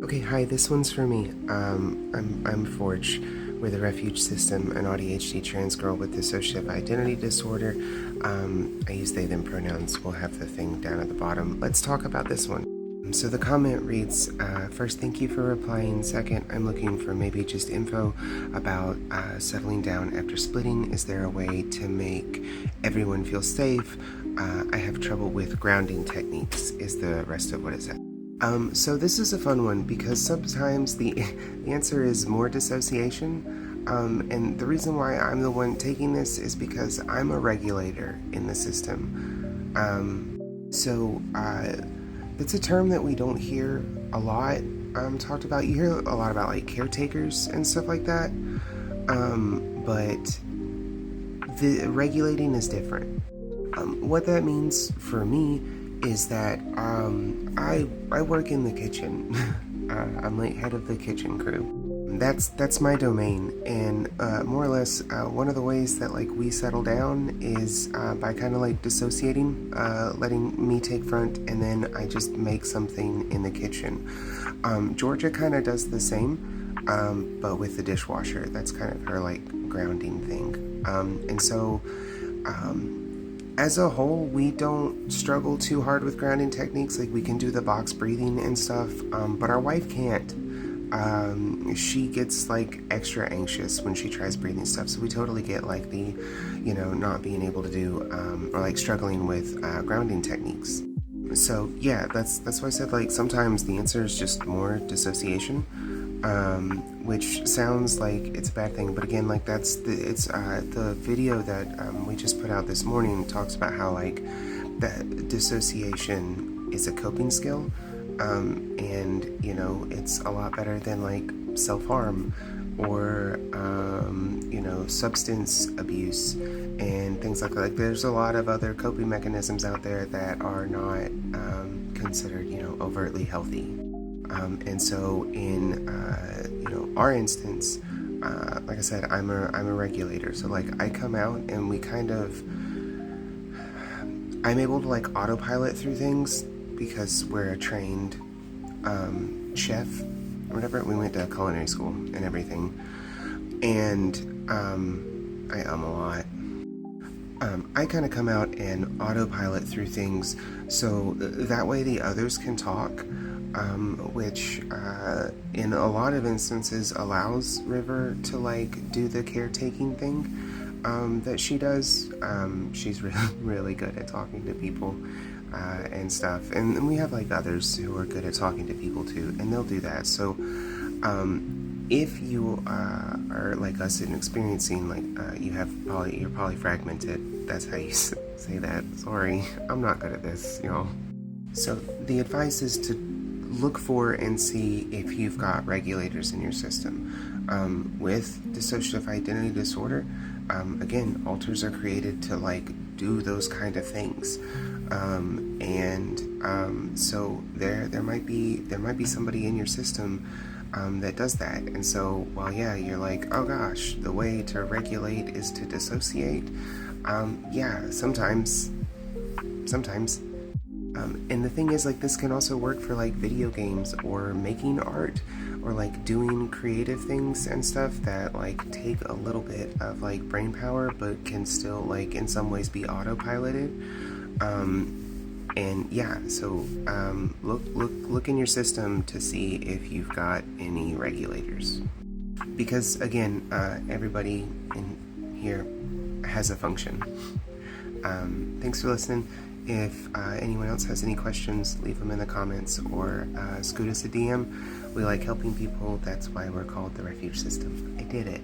Okay, hi, this one's for me. I'm Forge. We're the refuge system, an ADHD trans girl with dissociative identity disorder. I use they, them pronouns. We'll have the thing down at the bottom. Let's talk about this one. So the comment reads, first, thank you for replying. Second, I'm looking for maybe just info about settling down after splitting. Is there a way to make everyone feel safe? I have trouble with grounding techniques, is the rest of what it said. So this is a fun one because sometimes the answer is more dissociation. And the reason why I'm the one taking this is because I'm a regulator in the system. It's a term that we don't hear a lot talked about. You hear a lot about like caretakers and stuff like that. But the regulating is different. What that means for me is that I work in the kitchen. I'm like head of the kitchen crew. That's my domain, and more or less one of the ways that like we settle down is by kind of like dissociating, letting me take front, and then I just make something in the kitchen. Georgia kind of does the same, but with the dishwasher. That's kind of her like grounding thing. As a whole, we don't struggle too hard with grounding techniques. Like we can do the box breathing and stuff, but our wife can't. She gets like extra anxious when she tries breathing stuff, so we totally get like the, not being able to do, or like struggling with grounding techniques. So yeah, that's why I said like sometimes the answer is just more dissociation. Which sounds like it's a bad thing, but again, like the video that we just put out this morning talks about how like that dissociation is a coping skill, and it's a lot better than like self-harm or substance abuse and things like that. Like there's a lot of other coping mechanisms out there that are not considered overtly healthy. And so in our instance, like I said, I'm a regulator. So like I come out and I'm able to like autopilot through things because we're a trained chef or whatever. We went to culinary school and everything, and I a lot. I kind of come out and autopilot through things so that way the others can talk. Which in a lot of instances allows River to like do the caretaking thing that she does. She's really good at talking to people and stuff, and we have like others who are good at talking to people too, and they'll do that. So if you are like us and experiencing like you're polyfragmented, that's how you say that. Sorry, I'm not good at this, y'all. So the advice is to look for and see if you've got regulators in your system. With dissociative identity disorder, again, alters are created to like do those kind of things, so there might be somebody in your system that does that. And so while you're like, oh gosh, the way to regulate is to dissociate, sometimes. And the thing is, like, this can also work for like video games or making art or like doing creative things and stuff that like take a little bit of like brain power but can still like in some ways be autopiloted. Look in your system to see if you've got any regulators, because again, everybody in here has a function. Thanks for listening. If anyone else has any questions, leave them in the comments or scoot us a DM. We like helping people. That's why we're called the Refuge System. I did it.